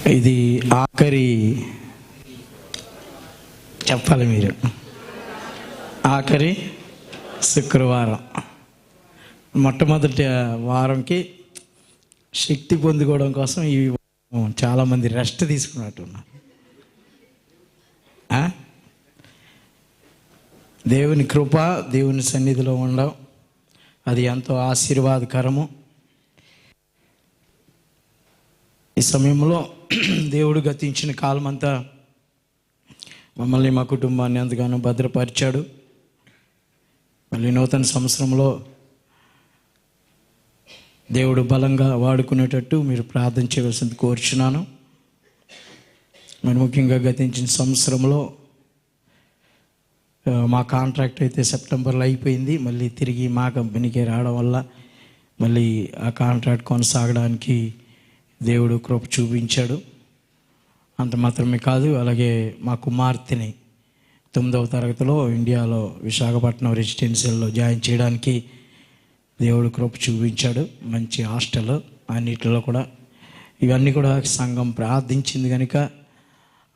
ఇది ఆఖరి, చెప్పాలి మీరు, ఆఖరి శుక్రవారం. మొట్టమొదటి వారంకి శక్తి పొందుకోవడం కోసం ఈ చాలామంది రెస్ట్ తీసుకున్నట్టున్నారు. దేవుని కృప, దేవుని సన్నిధిలో ఉండడం అది ఎంతో ఆశీర్వాదకరము. ఈ సమయంలో దేవుడు గతించిన కాలం అంతా మమ్మల్ని, మా కుటుంబాన్ని ఎంతగానో భద్రపరిచాడు. మళ్ళీ నూతన సంవత్సరంలో దేవుడు బలంగా వాడుకునేటట్టు మీరు ప్రార్థన చేయవలసింది కోరుచున్నాను. మరి ముఖ్యంగా గతించిన సంవత్సరంలో మా కాంట్రాక్ట్ అయితే సెప్టెంబర్లో అయిపోయింది. మళ్ళీ తిరిగి మా కంపెనీకి రావడం వల్ల మళ్ళీ ఆ కాంట్రాక్ట్ కొనసాగడానికి దేవుడు కృప చూపించాడు. అంత మాత్రమే కాదు, అలాగే మా కుమార్తెని 9వ తరగతిలో ఇండియాలో విశాఖపట్నం రెసిడెన్షియల్లో జాయిన్ చేయడానికి దేవుడు కృప చూపించాడు. మంచి హాస్టల్, అన్నిటిలో కూడా ఇవన్నీ కూడా సంఘం ప్రార్థించింది కనుక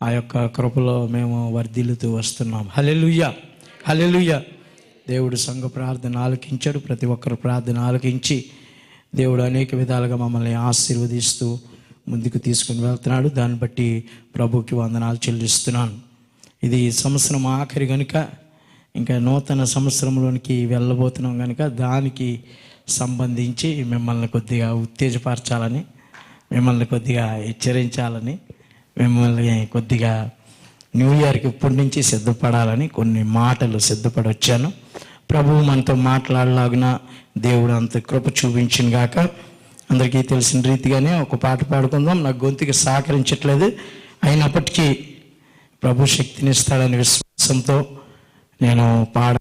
ఆ యొక్క కృపలో మేము వర్ధిల్లుతూ వస్తున్నాం. హల్లెలూయా, హల్లెలూయా. దేవుడు సంఘ ప్రార్థన ఆలకించాడు. ప్రతి ఒక్కరు ప్రార్థన ఆలకించి దేవుడు అనేక విధాలుగా మమ్మల్ని ఆశీర్వదిస్తూ ముందుకు తీసుకుని వెళ్తున్నాడు. దాన్ని బట్టి ప్రభుకి వందనాలు చెల్లిస్తున్నాను. ఇది సంవత్సరం ఆఖరి కనుక ఇంకా నూతన సంవత్సరంలోనికి వెళ్ళబోతున్నాం కనుక దానికి సంబంధించి మిమ్మల్ని కొద్దిగా ఉత్తేజపరచాలని, మిమ్మల్ని కొద్దిగా హెచ్చరించాలని, మిమ్మల్ని కొద్దిగా న్యూ ఇయర్కి ఇప్పటి నుంచి సిద్ధపడాలని కొన్ని మాటలు సిద్ధపడి వచ్చాను. ప్రభువు మనతో మాట్లాడలాగున దేవుడు అంత కృప చూపించిన గాక. అందరికీ తెలిసిన రీతిగానే ఒక పాట పాడుకుందాం. నాకు గొంతుకి సహకరించట్లేదు, అయినప్పటికీ ప్రభు శక్తినిస్తాడనే విశ్వాసంతో నేను పాడ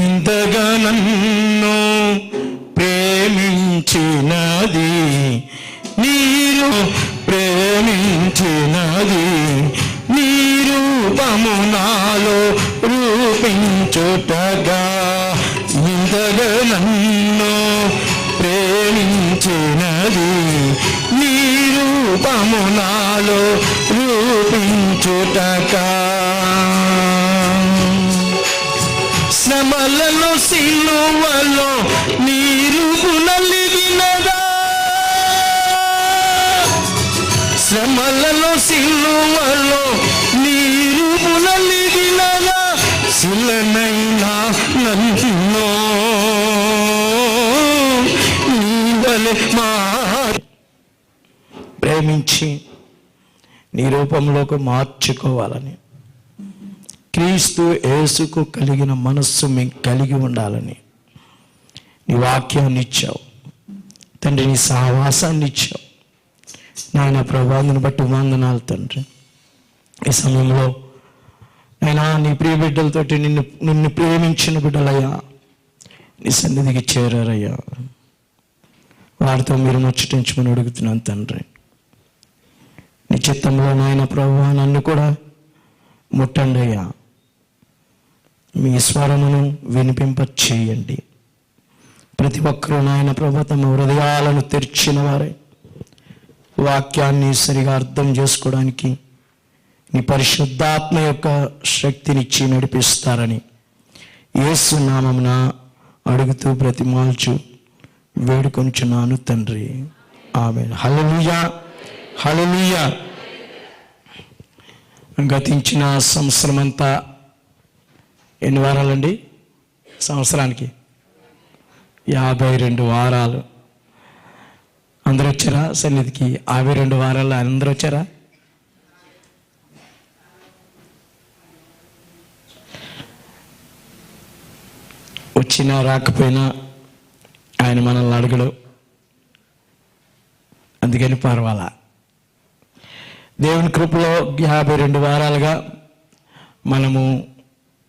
ఇంతగా నన్ను ప్రేమించినది నీరు, ప్రేమించినది నీ రూపము నాలో రూపించుటగా. ఇంతగా నన్ను ప్రేమించినది నీ రూపము నాలో రూపించుటగా. శ్రమలలో సిలువలో నీ రూపు నలిగినదా, శ్రమలలో సిలువలో నీ రూపు నలిగినదా. శిలనైనా నన్ను నీ వలె ప్రేమించి నీ రూపంలోకి మార్చుకోవాలని, క్రీస్తు యేసుకు కలిగిన మనస్సు మేము కలిగి ఉండాలని నీ వాక్యాన్ని ఇచ్చావు తండ్రి, నీ సహవాసాన్ని ఇచ్చావు నాయన. ప్రభావాన్ని బట్టి వందనాలు తండ్రి. ఈ సమయంలో నేను నీ ప్రియ బిడ్డలతోటి నిన్ను ప్రేమించిన బిడ్డలయ్యా నీ సన్నిధికి చేరారయ్యా. వారితో మీరు ముచ్చటించమని అడుగుతున్నాను తండ్రి. నీ చిత్తంలో నాయన ప్రభువా నన్ను కూడా ముట్టండి అయ్యా. మీ స్వరమును వినిపింప చేయండి. ప్రతి ఒక్కరూ నాయన ప్రభు తమ హృదయాలను తెరిచిన వారే వాక్యాన్ని సరిగా అర్థం చేసుకోవడానికి నీ పరిశుద్ధాత్మ యొక్క శక్తినిచ్చి నడిపిస్తారని యేసు నామమున అడుగుతూ బ్రతిమాల్చు వేడుకొంచున్నాను తండ్రి, ఆమేన్. హల్లెలూయా, హల్లెలూయా. గతించిన సంవత్సరం అంతా ఎన్ని వారాలండి? సంవత్సరానికి 52 వారాలు. అందరూ వచ్చారా సన్నిధికి? 52 వారాలు అందరూ వచ్చారా? వచ్చినా రాకపోయినా ఆయన మనల్ని అడగడు, అందుకని పర్వాలా. దేవుని కృపలో 52 వారాలుగా మనము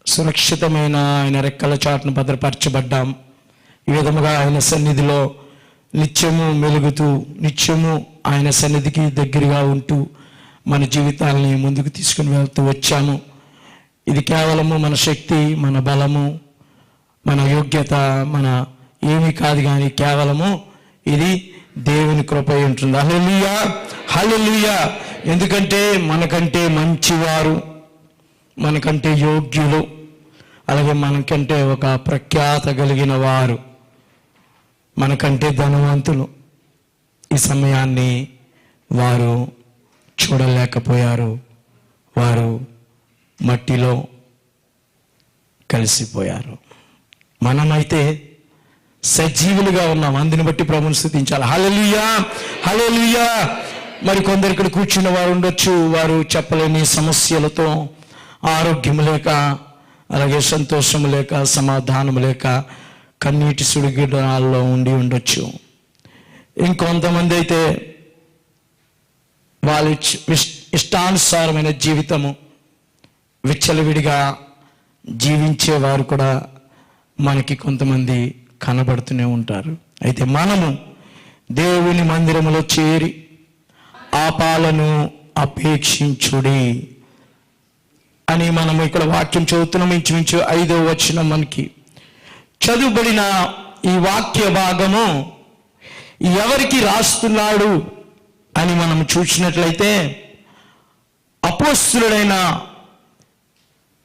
సురక్షితమైన ఆయన రెక్కల చాటును భద్రపరచబడ్డాం. ఈ విధముగా ఆయన సన్నిధిలో నిత్యము మెలుగుతూ, నిత్యము ఆయన సన్నిధికి దగ్గరగా ఉంటూ మన జీవితాలని ముందుకు తీసుకుని వెళ్తూ వచ్చాము. ఇది కేవలము మన శక్తి, మన బలము, మన యోగ్యత మన ఏమీ కాదు, కానీ కేవలము ఇది దేవుని కృప ఉంటుంది. హల్లెలూయా, హల్లెలూయా. ఎందుకంటే మనకంటే మంచివారు, మనకంటే యోగ్యులు, అలాగే మనకంటే ఒక ప్రఖ్యాత కలిగిన వారు, మనకంటే ధనవంతులు ఈ సమయాన్ని వారు చూడలేకపోయారు. వారు మట్టిలో కలిసిపోయారు. మనమైతే సజీవులుగా ఉన్నాం. అందుని బట్టి ప్రభువుని స్తుతించాలి. హల్లెలూయా, హల్లెలూయా. మరి కొందరు ఇక్కడ కూర్చున్న వారు ఉండొచ్చు, వారు చెప్పలేని సమస్యలతో, ఆరోగ్యం లేక, అలాగే సంతోషం లేక, సమాధానం లేక కన్నీటి సుడిగిడాల్లో ఉండి ఉండొచ్చు. ఇంకొంతమంది అయితే వాళ్ళ ఇష్టానుసారమైన జీవితము విచ్చలవిడిగా జీవించేవారు కూడా మనకి కొంతమంది కనబడుతూనే ఉంటారు. అయితే మనము దేవుని మందిరములో చేరి ఆ పాలను అపేక్షించుడి అని మనము ఇక్కడ వాక్యం చదువుతున్నాం. ఇంచుమించు 5వ వచనం మనకి చదువుబడిన ఈ వాక్య భాగము ఎవరికి రాస్తున్నాడు అని మనం చూసినట్లయితే అపోస్తలుడైన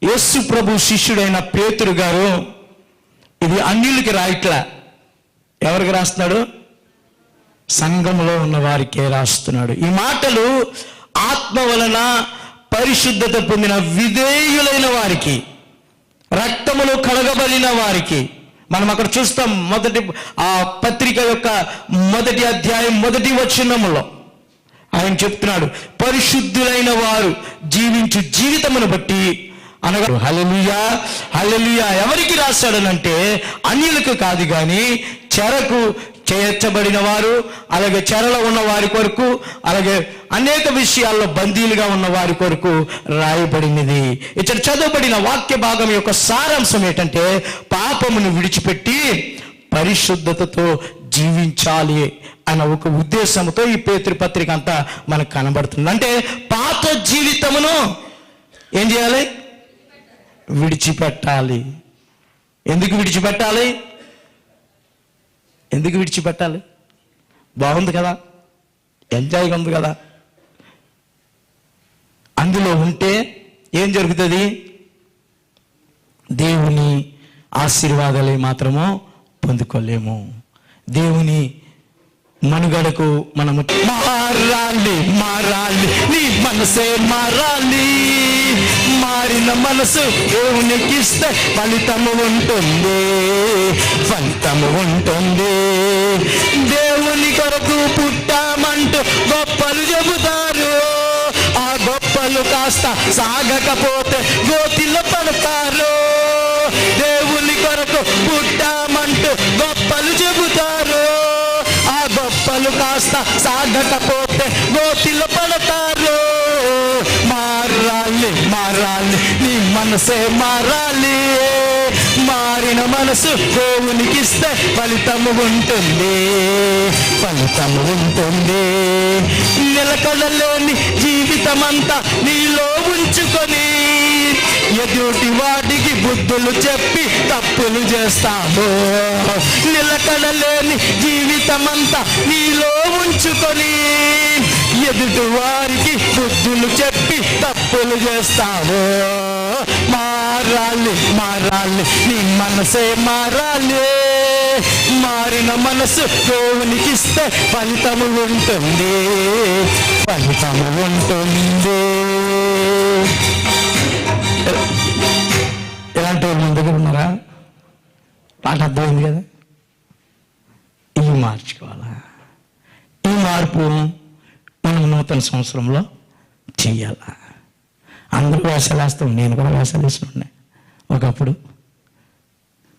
యేసు ప్రభు శిష్యుడైన పేతురు గారు ఇది అన్యులకి రాయట్లా. ఎవరికి రాస్తున్నాడు? సంఘంలో ఉన్న వారికే రాస్తున్నాడు. ఈ మాటలు ఆత్మ వలన పరిశుద్ధత పొందిన విధేయులైన వారికి, రక్తములో కడగబడిన వారికి. మనం అక్కడ చూస్తాం మొదటి ఆ పత్రిక యొక్క మొదటి అధ్యాయం 1వ వచనములో ఆయన చెప్తున్నాడు, పరిశుద్ధులైన వారు జీవించు జీవితమును బట్టి అనగా. హల్లెలూయా, హల్లెలూయా. ఎవరికి రాశాడనంటే అన్యులకు కాదు, కానీ చెరకు చేర్చబడిన వారు, అలాగే చెరలో ఉన్న వారి కొరకు, అలాగే అనేక విషయాల్లో బందీలుగా ఉన్న వారి కొరకు రాయబడినది. ఇక్కడ చదవబడిన వాక్య భాగం యొక్క సారాంశం ఏంటంటే పాపమును విడిచిపెట్టి పరిశుద్ధతతో జీవించాలి అన్న ఒక ఉద్దేశంతో ఈ పేతురు పత్రిక అంతా మనకు కనబడుతుంది. అంటే పాత జీవితమును ఏం చేయాలి? విడిచిపెట్టాలి. ఎందుకు విడిచిపెట్టాలి? ఎందుకు విడిచిపెట్టాలి? బాగుంది కదా, ఎంజాయ్గా ఉంది కదా. అందులో ఉంటే ఏం జరుగుతుంది? దేవుని ఆశీర్వాదాలు మాత్రము పొందుకోలేము. దేవుని మనుగడకు మనము మారాలి, మారాలి, నీ మనసే మారాలి. మారిన మనసు దేవునికి ఇస్తే ఫలితము ఉంటుంది, ఫలితము ఉంటుంది. దేవుని కొరకు పుట్టామంటూ గొప్పలు చెబుతారు, ఆ గొప్పలు కాస్త సాగకపోతే గోతిలో పడతారు. దేవుని కొరకు పుట్టామంటూ గొప్పలు చెబుతారు, ఆ గొప్పలు కాస్త సాగకపోతే గోతిలో పడతారు. మారాలి, మారాలి, నీ మనసే మారాలి. మారిన మనసు దేవునికి ఇస్తే ఫలితము ఉంటుంది, ఫలితము ఉంటుంది. నిలకడలేని జీవితమంతా నీలో ఉంచుకొని ఎదుటి వాటికి బుద్ధులు చెప్పి తప్పులు చేస్తాము. నిలకడలేని జీవితమంతా నీలో ఉంచుకొని ఎదుటి వారికి బుద్ధులు చెప్పి తప్పులు చేస్తాము. మారాలి, మారాలి, నీ మనసే మారాలి. మారిన మనసు దేవునికి ఇస్తే ఫలితము ఉంటుంది, ఫలితము ఉంటుంది. ఎలాంటి వాళ్ళు మన దగ్గర ఉన్నారా? పాట అర్థమైంది కదా. ఇవి మార్చుకోవాలా. ఈ మార్పు మనం నూతన సంవత్సరంలో చెయ్యాలా. అందరూ వేషాలు వేస్తాం, నేను కూడా వేషాలు వేస్తున్నాను ఒకప్పుడు.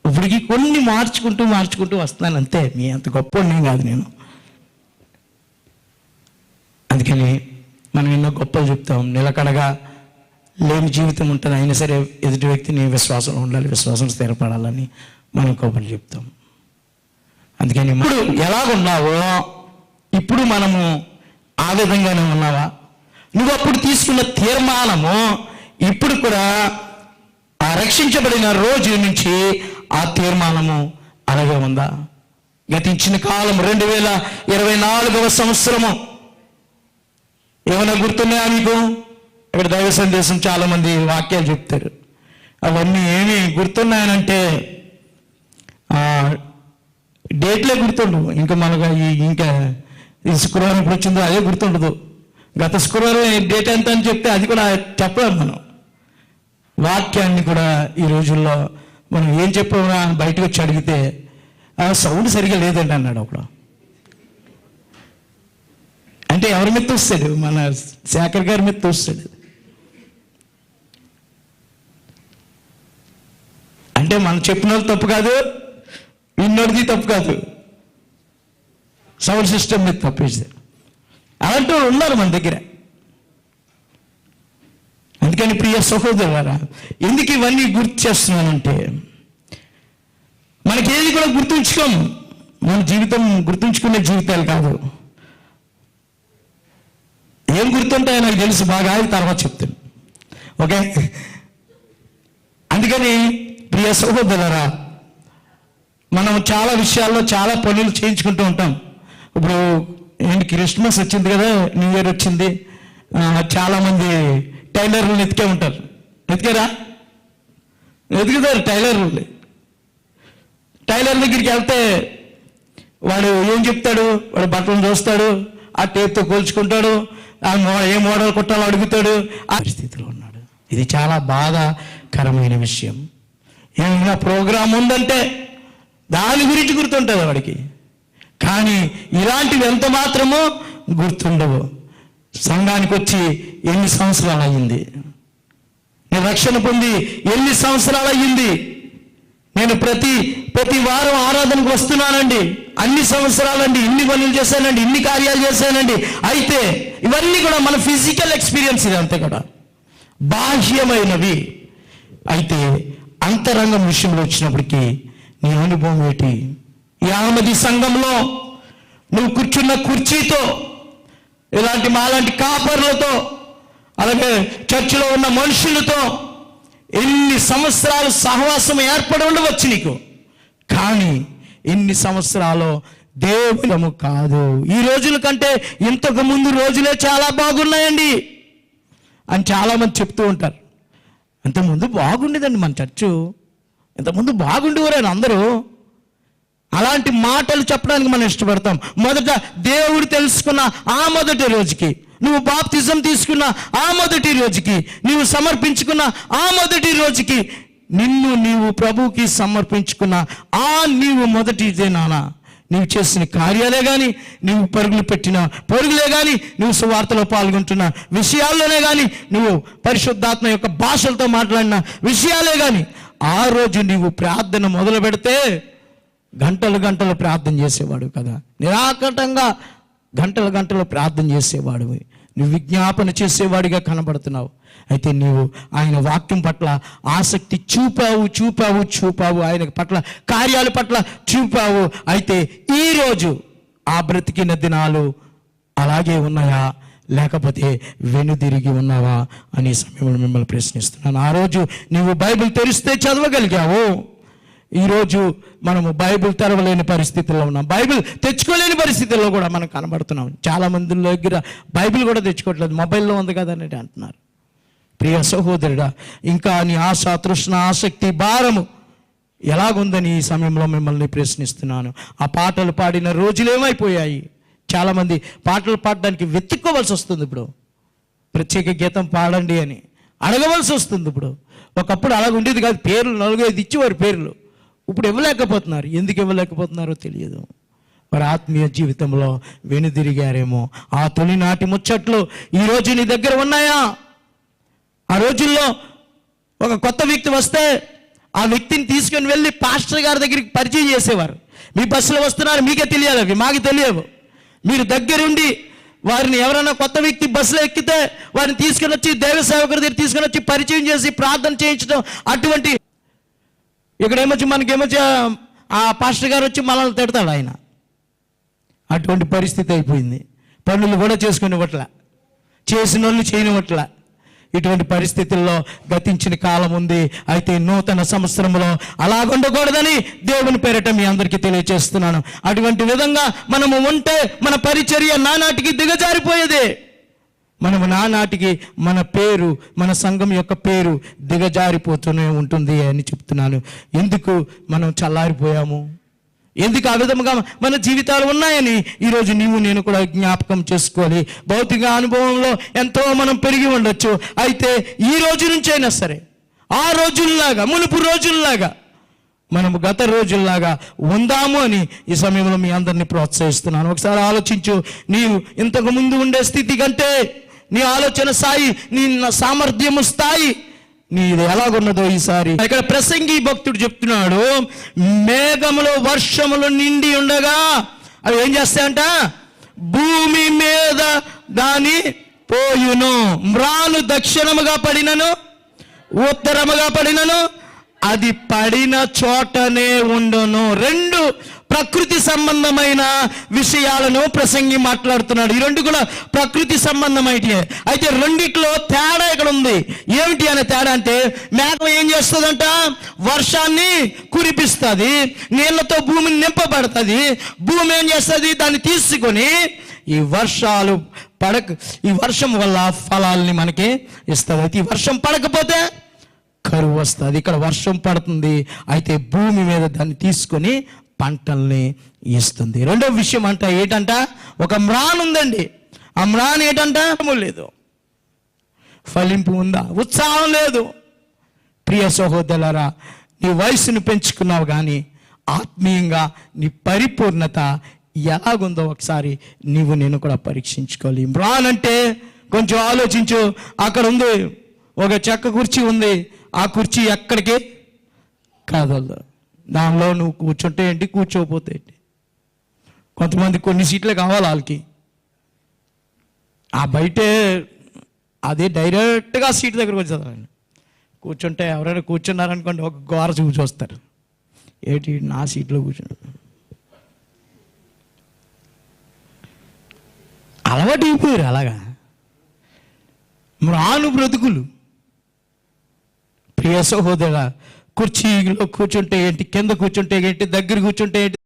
ఇప్పటికి కొన్ని మార్చుకుంటూ మార్చుకుంటూ వస్తున్నాను అంతే. మీ అంత గొప్ప నేను కాదు నేను. అందుకని మనం ఎన్నో గొప్పలు చెప్తాం. నిలకడగా లేని జీవితం ఉంటుంది, అయినా సరే ఎదుటి వ్యక్తిని విశ్వాసం ఉండాలి, విశ్వాసం స్థిరపడాలని మనం గొప్పలు చెప్తాం. అందుకని ఇప్పుడు ఎలాగున్నావో ఇప్పుడు మనము ఆ విధంగానే ఉన్నావా? నువ్వు అప్పుడు తీసుకున్న తీర్మానము ఇప్పుడు కూడా ఆ రక్షించబడిన రోజు నుంచి ఆ తీర్మానము అలాగే ఉందా? గతించిన కాలం 2024వ సంవత్సరము ఏమైనా గుర్తున్నాయా మీకు? ఇక్కడ దైవ సందేశం చాలామంది వాక్యాలు చెప్తారు, అవన్నీ ఏమి గుర్తున్నాయనంటే డేట్లే గుర్తుండవు. ఇంకా మనకు ఇంకా ఈ శుక్రవారం ఇప్పుడు వచ్చిందో అదే గుర్తుండదు. గత శుక్రవారం డేట్ ఎంత అని చెప్తే అది కూడా చెప్పలేము మనం. వాక్యాన్ని కూడా ఈ రోజుల్లో మనం ఏం చెప్పామా బయటకు వచ్చి అడిగితే సౌండ్ సరిగా లేదండి అన్నాడు ఒకడు. అంటే ఎవరి మీద తోస్తాడు? మన శేఖర్ గారి మీద తోస్తాడు. అంటే మనం చెప్పిన వాళ్ళు తప్పు కాదు, విన్నోడిది తప్పు కాదు, సౌండ్ సిస్టమ్ మీద తప్పేసారు. అలాంటి వాళ్ళు ఉన్నారు మన దగ్గర. అందుకని ప్రియ సహోదరులారా, ఎందుకు ఇవన్నీ గుర్తు చేస్తున్నానంటే, మనకేది కూడా గుర్తుంచుకోము. మన జీవితం గుర్తుంచుకునే జీవితాలు కాదు. ఏం గుర్తుంటాయో నాకు తెలుసు బాగా, తర్వాత చెప్తాను. ఓకే, అందుకని ప్రియ సహోదరులారా, మనం చాలా విషయాల్లో చాలా పనులు చేయించుకుంటూ ఉంటాం. ఇప్పుడు ఏంటి క్రిస్మస్ వచ్చింది కదా, న్యూ ఇయర్ వచ్చింది, చాలామంది టైలర్లు ఎతికే ఉంటారు. ఎతికారా? ఎతుకుతారు టైలర్లు. టైలర్ దగ్గరికి వెళ్తే వాడు ఏం చెప్తాడు? వాడు బట్టలు చూస్తాడు, ఆ టేప్తో కోల్చుకుంటాడు, ఏ మోడల్ కుట్టాలో అడుగుతాడు. ఆ పరిస్థితిలో ఉన్నాడు. ఇది చాలా బాధాకరమైన విషయం. ఏమైనా ప్రోగ్రాం ఉందంటే దాని గురించి గుర్తుంటుంది వాడికి, కానీ ఇలాంటివి ఎంత మాత్రమో గుర్తుండవు. సంఘానికి వచ్చి ఎన్ని సంవత్సరాలు అయ్యింది? నేను రక్షణ పొంది ఎన్ని సంవత్సరాలు అయ్యింది? నేను ప్రతి వారం ఆరాధనకు వస్తున్నానండి, అన్ని సంవత్సరాలండి, ఇన్ని పనులు చేశానండి, ఇన్ని కార్యాలు చేశానండి. అయితే ఇవన్నీ కూడా మన ఫిజికల్ ఎక్స్పీరియన్స్, ఇదంతా కూడా బాహ్యమైనవి. అయితే అంతరంగం విషయంలో వచ్చినప్పటికీ నీ అనుభవం ఏంటి? ఈ ఆమది సంఘంలో నువ్వు కూర్చున్న కుర్చీతో, ఇలాంటి మాలాంటి కాపర్లతో, అలాగే చర్చిలో ఉన్న మనుషులతో ఎన్ని సంవత్సరాలు సహవాసం ఏర్పడి ఉండవచ్చు నీకు, కానీ ఎన్ని సంవత్సరాలు దేవులము కాదు. ఈ రోజుల కంటే ఇంతకు ముందు రోజులే చాలా బాగున్నాయండి అని చాలామంది చెప్తూ ఉంటారు. ఇంతకుముందు బాగుండేదండి మన చర్చు, ఇంతకుముందు బాగుండేవారని అందరూ. అలాంటి మాటలు చెప్పడానికి మనం ఇష్టపడతాం. మొదట దేవుడు తెలుసుకున్న ఆ మొదటి రోజుకి, నువ్వు బాప్తిజం తీసుకున్న ఆ మొదటి రోజుకి, నీవు సమర్పించుకున్న ఆ మొదటి రోజుకి, నిన్ను నీవు ప్రభువుకి సమర్పించుకున్న ఆ నీవు మొదటి దినాన నీవు చేసిన కార్యాలే కానీ, నువ్వు పరుగులు పెట్టిన పరుగులే కానీ, నువ్వు సువార్తలో పాల్గొంటున్న విషయాల్లోనే కానీ, నువ్వు పరిశుద్ధాత్మ యొక్క భాషలతో మాట్లాడిన విషయాలే కానీ, ఆ రోజు నీవు ప్రార్థన మొదలు పెడితే గంటలు గంటలు ప్రార్థన చేసేవాడు కదా, నిరాకటంగా గంటలు గంటలు ప్రార్థన చేసేవాడు. నువ్వు విజ్ఞాపన చేసేవాడిగా కనబడుతున్నావు. అయితే నీవు ఆయన వాక్యం పట్ల ఆసక్తి చూపావు, ఆయన పట్ల కార్యాల పట్ల చూపావు. అయితే ఈరోజు ఆ బ్రతికిన దినాలు అలాగే ఉన్నాయా, లేకపోతే వెనుదిరిగి ఉన్నావా అనే సమయంలో మిమ్మల్ని ప్రశ్నిస్తున్నాను. ఆ రోజు నీవు బైబిల్ తెరిస్తే చదవగలిగావు, ఈరోజు మనము బైబిల్ తెరవలేని పరిస్థితుల్లో ఉన్నాం, బైబిల్ తెచ్చుకోలేని పరిస్థితుల్లో కూడా మనం కనబడుతున్నాం. చాలామంది దగ్గర బైబిల్ కూడా తెచ్చుకోవట్లేదు, మొబైల్లో ఉంది కదా అని అంటున్నారు. ప్రియ సహోదరుడా, ఇంకా నీ ఆశ, తృష్ణ, ఆసక్తి, భారము ఎలాగుందని ఈ సమయంలో మిమ్మల్ని ప్రశ్నిస్తున్నాను. ఆ పాటలు పాడిన రోజులు ఏమైపోయాయి? చాలామంది పాటలు పాడడానికి వెతుక్కోవాల్సి వస్తుంది. ఇప్పుడు ప్రత్యేక గీతం పాడండి అని అడగవలసి వస్తుంది. ఇప్పుడు ఒకప్పుడు అలాగ ఉండేది కాదు, పేర్లు 4-5 ఇచ్చేవారు పేర్లు. ఇప్పుడు ఇవ్వలేకపోతున్నారు. ఎందుకు ఇవ్వలేకపోతున్నారో తెలియదు. వారి ఆత్మీయ జీవితంలో వెనుదిరిగారేమో. ఆ తొలినాటి ముచ్చట్లు ఈరోజు నీ దగ్గర ఉన్నాయా? ఆ రోజుల్లో ఒక కొత్త వ్యక్తి వస్తే ఆ వ్యక్తిని తీసుకొని వెళ్ళి పాస్టర్ గారి దగ్గరికి పరిచయం చేసేవారు. మీ బస్సులో వస్తున్నారు, మీకే తెలియాలి, అవి మాకు తెలియవు. మీరు దగ్గరుండి వారిని, ఎవరైనా కొత్త వ్యక్తి బస్సులో ఎక్కితే వారిని తీసుకొని వచ్చి దైవ సేవకుడి దగ్గర తీసుకొని వచ్చి పరిచయం చేసి ప్రార్థన చేయించడం. అటువంటి ఇక్కడేమొచ్చి మనకేమొచ్చి ఆ పాస్టర్ గారు వచ్చి మనల్ని తిడతాడు ఆయన. అటువంటి పరిస్థితి అయిపోయింది. పనులు కూడా చేసుకునివ్వట్ల, చేసిన వాళ్ళు చేయనివ్వట్ల. ఇటువంటి పరిస్థితుల్లో గతించిన కాలం ఉంది. అయితే నూతన సంవత్సరంలో అలాగుండకూడదని దేవుని పేరిట మీ అందరికీ తెలియజేస్తున్నాను. అటువంటి విధంగా మనము ఉంటే మన పరిచర్య నానాటికి దిగజారిపోయేదే. మనము నానాటికి మన పేరు, మన సంఘం యొక్క పేరు దిగజారిపోతూనే ఉంటుంది అని చెప్తున్నాను. ఎందుకు మనం చల్లారిపోయాము, ఎందుకు ఆ విధముగా మన జీవితాలు ఉన్నాయని ఈరోజు నీవు నేను కూడా జ్ఞాపకం చేసుకోవాలి. భౌతిక అనుభవంలో ఎంతో మనం పెరిగి ఉండొచ్చు. అయితే ఈ రోజు నుంచైనా సరే ఆ రోజుల్లాగా, మునుపు రోజుల్లాగా మనము గత రోజుల్లాగా ఉందాము అని ఈ సమయంలో మీ అందరినీ ప్రోత్సహిస్తున్నాను. ఒకసారి ఆలోచించు. నీవు ఇంతకు ముందు ఉండే స్థితి కంటే నీ ఆలోచన స్థాయి, నీ సామర్థ్యము స్థాయి నీది ఎలాగున్నదో ఈసారి. ఇక్కడ ప్రసంగి భక్తుడు చెప్తున్నాడు, మేఘములో వర్షములు నిండి ఉండగా అవి ఏం చేస్తాయంట, భూమి మీద దాని పోయును. మ్రాను దక్షిణముగా పడినను ఉత్తరముగా పడినను అది పడిన చోటనే ఉండును. రెండు ప్రకృతి సంబంధమైన విషయాలను ప్రసంగి మాట్లాడుతున్నాడు. ఈ రెండు కూడా ప్రకృతి సంబంధమైనవి. అయితే రెండిట్లో తేడా ఇక్కడ ఉంది. ఏమిటి అనే తేడా అంటే, మేఘం ఏం చేస్తుందంట, వర్షాన్ని కురిపిస్తుంది, నీళ్లతో భూమిని నింపబడుతుంది. భూమి ఏం చేస్తుంది, దాన్ని తీసుకొని ఈ వర్షం వల్ల ఫలాల్ని మనకి ఇస్తుంది. అయితే ఈ వర్షం పడకపోతే కరువు వస్తుంది. ఇక్కడ వర్షం పడుతుంది, అయితే భూమి మీద దాన్ని తీసుకొని పంటల్ని ఇస్తుంది. రెండో విషయం అంట ఏంటంట, ఒక మ్రాన్ ఉందండి. ఆ మ్రాన్ ఏంటంట, లేదు, ఫలింపు ఉందా, ఉత్సాహం లేదు. ప్రియ సహోదరులారా, నీ వయసును పెంచుకున్నావు కానీ ఆత్మీయంగా నీ పరిపూర్ణత ఎలాగుందో ఒకసారి నీవు నేను కూడా పరీక్షించుకోవాలి. మ్రాన్ అంటే కొంచెం ఆలోచించు. అక్కడ ఉంది ఒక చెక్క కుర్చీ ఉంది, ఆ కుర్చీ ఎక్కడికి కదలదు. దానిలో నువ్వు కూర్చుంటే ఏంటి, కూర్చోకపోతే ఏంటి. కొంతమంది కొన్ని సీట్లు కావాలి వాళ్ళకి, ఆ బయటే అదే డైరెక్ట్గా సీట్ దగ్గరకు వచ్చేదాన్ని కూర్చుంటే ఎవరైనా కూర్చున్నారనుకోండి, ఒక గోర చూసి వస్తారు, ఏంటి నా సీట్లో కూర్చున్నారు. అలవాటు అయిపోయారు అలాగా మ్రాను బ్రతుకులు. ప్రియ సహోదరా, కుర్చీలో కూర్చుంటే ఏంటి, కింద కూర్చుంటే ఏంటి, దగ్గర కూర్చుంటే ఏంటి,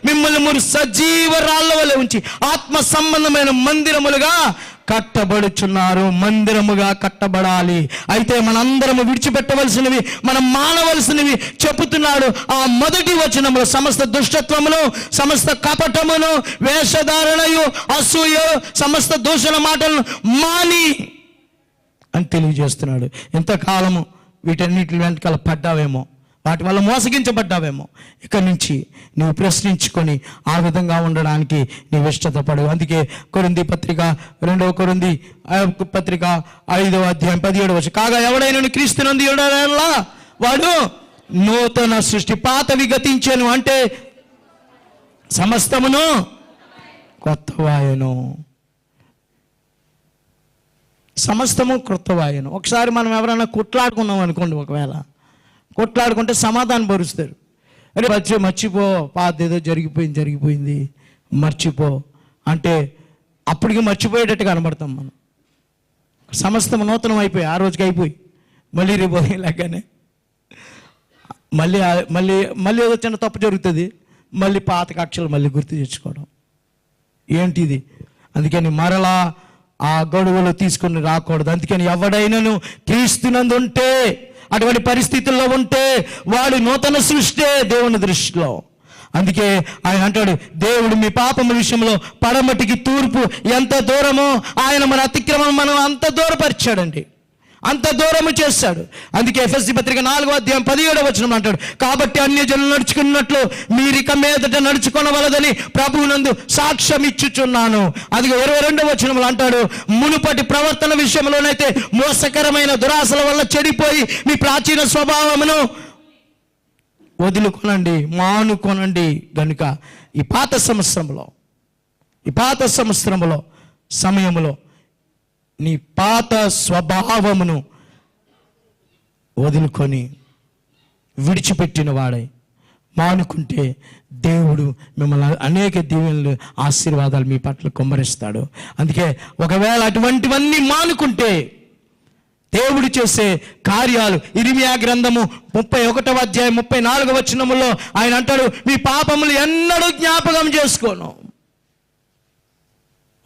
మిమ్మల్ని మీరు సజీవ రాళ్ల వలె ఉంచి ఆత్మ సంబంధమైన మందిరములుగా కట్టబడుచున్నారు. మందిరముగా కట్టబడాలి. అయితే మనందరము విడిచిపెట్టవలసినవి, మనం మానవలసినవి చెబుతున్నాడు. ఆ మొదటి వచనములో సమస్త దుష్టత్వమును, సమస్త కపటమును, వేషధారణయు, అసూయ, సమస్త దూషణ మాటలను మాని అని తెలియజేస్తున్నాడు. ఎంతకాలము వీటన్నిటి వెంటకాల పడ్డావేమో, వాటి వల్ల మోసగించబడ్డావేమో, ఇక్కడి నుంచి నువ్వు ప్రశ్నించుకొని ఆ విధంగా ఉండడానికి నీవు ఇష్టపడు. అందుకే కొరింథీ పత్రిక 2వ కొరింథీ పత్రిక 5వ అధ్యాయం 17వ వచనం, కాగా ఎవడైనా క్రీస్తునందు ఉండలా వాడు నూతన సృష్టి, పాతవి గతించెను అంటే సమస్తమును కొత్తవాయను. సమస్తము కొత్తవాయను. ఒకసారి మనం ఎవరైనా కొట్లాడుకున్నాం అనుకోండి, ఒకవేళ కొట్లాడుకుంటే సమాధానం పరుస్తారు. అరే మర్చిపో, పాత ఏదో జరిగిపోయింది మర్చిపో అంటే అప్పటికి మర్చిపోయేటట్టు కనబడతాం మనం. సమస్తం నూతనం అయిపోయి ఆ రోజుకి అయిపోయి మళ్ళీ రేపు ఇలాగానే మళ్ళీ ఏదో చిన్న తప్పు జరుగుతుంది, మళ్ళీ పాత కక్షలు మళ్ళీ గుర్తు తెచ్చుకోవడం ఏంటిది. అందుకని మరలా ఆ గొడవలు తీసుకుని రాకూడదు. అందుకని ఎవడైనాను క్రీస్తునందు ఉంటే, అటువంటి పరిస్థితుల్లో ఉంటే వాడు నూతన సృష్టి దేవుని దృష్టిలో. అందుకే ఆయన అంటాడు, దేవుడు మీ పాపముల విషయంలో పడమటికి తూర్పు ఎంత దూరమో ఆయన మన అతిక్రమం మనం అంత దూరపరిచాడండి, అంత దూరము చేశాడు. అందుకే ఎఫెసీ పత్రిక 4వ అధ్యాయం 17వ వచనం అంటాడు, కాబట్టి అన్యజనులు నడుచుకున్నట్లు మీరిక మీదట నడుచుకొనవలదని ప్రభువునందు సాక్ష్యం ఇచ్చుచున్నాను. అది 22వ వచనంలో అంటాడు, మునుపటి ప్రవర్తన విషయంలోనైతే మోసకరమైన దురాశల వల్ల చెడిపోయి మీ ప్రాచీన స్వభావమును వదులుకొనండి, మానుకొనండి. కనుక ఈ పాత సంవత్సరంలో సమయంలో నీ పాత స్వభావమును వదులుకొని విడిచిపెట్టిన వాడై మానుకుంటే దేవుడు మిమ్మల్ని అనేక దీవెనలు, ఆశీర్వాదాలు మీ పట్ల కుమ్మరిస్తాడు. అందుకే ఒకవేళ అటువంటివన్నీ మానుకుంటే దేవుడు చేసే కార్యాలు, ఇర్మియా గ్రంథము 31వ అధ్యాయం 34వ వచనములో ఆయన అంటాడు, మీ పాపములు ఎన్నడూ జ్ఞాపకం చేసుకోను.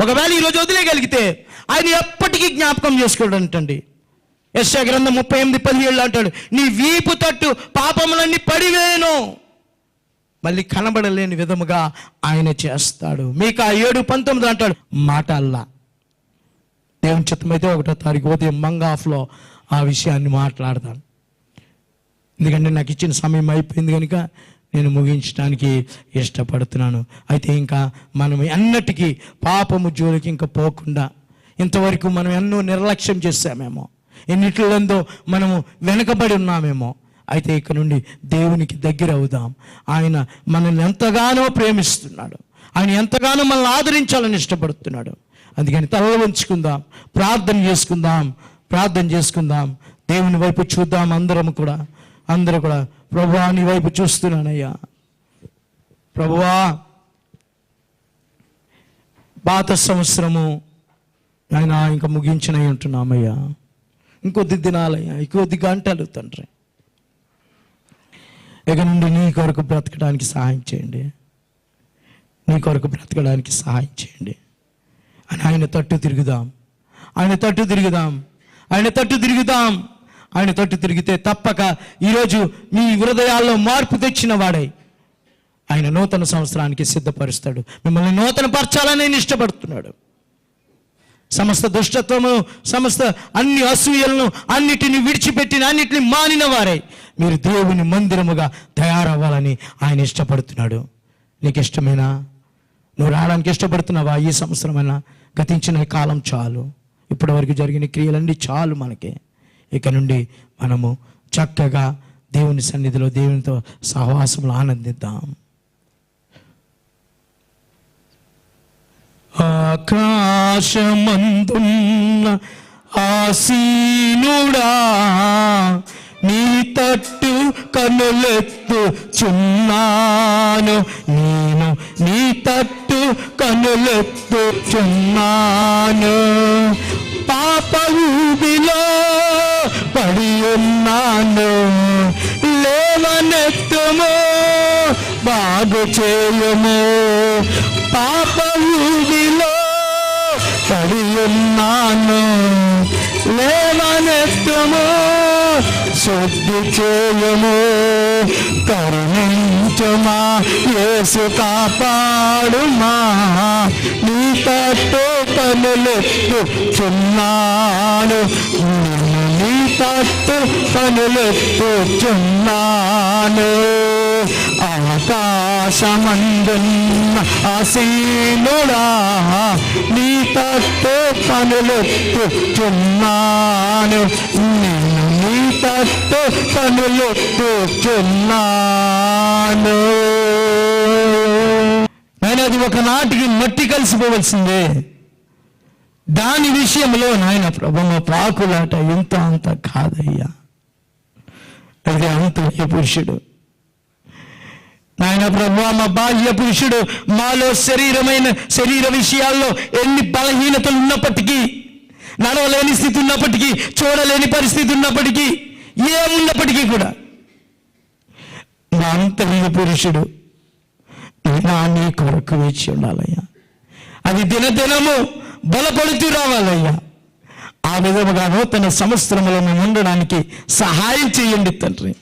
ఒకవేళ ఈరోజు వదిలేయగలిగితే ఆయన ఎప్పటికీ జ్ఞాపకం చేసుకోడంటండి. యెషయా గ్రంథం 38:17 అంటాడు, నీ వీపు తట్టు పాపములన్నీ పడివేను, మళ్ళీ కనబడలేని విధముగా ఆయన చేస్తాడు. మీకా 7:19 అంటాడు, మాట అల్లా. దేవుని చిత్తమైతే 1వ తారీఖు ఉదయం మంగాఫ్లో ఆ విషయాన్ని మాట్లాడతాను. ఎందుకంటే నాకు ఇచ్చిన సమయం అయిపోయింది కనుక నేను ముగించడానికి ఇష్టపడుతున్నాను. అయితే ఇంకా మనం ఎన్నటికీ పాపము జోలికి ఇంకా పోకుండా, ఇంతవరకు మనం ఎన్నో నిర్లక్ష్యం చేశామేమో, ఎన్నిటిలో మనము వెనుకబడి ఉన్నామేమో, అయితే ఇక నుండి దేవునికి దగ్గర అవుదాం. ఆయన మనల్ని ఎంతగానో ప్రేమిస్తున్నాడు, ఆయన ఎంతగానో మనల్ని ఆదరించాలని ఇష్టపడుతున్నాడు. అందుకని తల వంచుకుందాం, ప్రార్థన చేసుకుందాం, దేవుని వైపు చూద్దాం. అందరూ కూడా ప్రభువా నీ వైపు చూస్తున్నానయ్యా, ప్రభువా పాత సంవత్సరము ఆయన ఇంకా ముగించినై ఉంటున్నామయ్యా, ఇంకొద్ది దినాలయ్యా, ఇంకొద్ది గంటలు తండ్రి, ఇక నుండి నీ కొరకు బ్రతకడానికి సహాయం చేయండి, నీ కొరకు బ్రతకడానికి సహాయం చేయండి అని ఆయన తట్టు తిరిగితే తప్పక ఈరోజు మీ హృదయాల్లో మార్పు తెచ్చిన వాడై ఆయన నూతన సంవత్సరానికి సిద్ధపరుస్తాడు. మిమ్మల్ని నూతన పరచాలని ఆయన ఇష్టపడుతున్నాడు. సమస్త దుష్టత్వము, సమస్త అన్ని అసూయలను అన్నిటిని విడిచిపెట్టిన, అన్నిటిని మానిన వారై మీరు దేవుని మందిరముగా తయారవ్వాలని ఆయన ఇష్టపడుతున్నాడు. నీకు ఇష్టమేనా? నువ్వు రావడానికి ఇష్టపడుతున్నావా? ఈ సంవత్సరమైనా గతించిన కాలం చాలు, ఇప్పటి వరకు జరిగిన క్రియలన్నీ చాలు మనకి. ఇక నుండి మనము చక్కగా దేవుని సన్నిధిలో దేవునితో సహవాసంలో ఆనందిద్దాం. ఆకాశమందున్న ఆసీనుడా నీ తట్టు కనులెత్తుచున్నాను, నేను నీ తట్టు కనులెత్తుచున్నాను. పాప ఊబిలో పడి ఉన్నాను, లేవనెత్తుము, బాగు చేయము. పాప ఊబిలో పడి ఉన్నాను, లేవనెత్తుము, శుద్ధి చేయము. కరుణించుమా యేసు, కాపాడుమా, నీ తట్టు కనులెత్తుచున్నాను, నీ తట్టు కనులెత్తుచున్నాను. ఆకాశమందున్న ఆసీనుడా నీ తట్టు కనులెత్తుచున్నాను, నేను నీ తట్టు కనులెత్తుచున్నాను. నాయన అది ఒకనాటికి మట్టి కలిసిపోవలసిందే. దాని విషయంలో నాయన ప్రభు మా పాకులాట ఇంత అంత కాదయ్యా, అది అంతర్య పురుషుడు. నాయన ప్రభు మా బాహ్య పురుషుడు మాలో శరీర విషయాల్లో ఎన్ని బలహీనతలు ఉన్నప్పటికీ, నడవలేని స్థితి ఉన్నప్పటికీ, చూడలేని పరిస్థితి ఉన్నప్పటికీ, ఏమున్నప్పటికీ కూడా మా అంతర్య పురుషుడు నీ కొరకు వేచి ఉండాలయ్యా. అది దినదినము బలపడుతూ రావాలయ్యా. ఆ విధముగా నూతన సంవత్సరంలో మేము ఉండడానికి సహాయం చేయండి తండ్రి.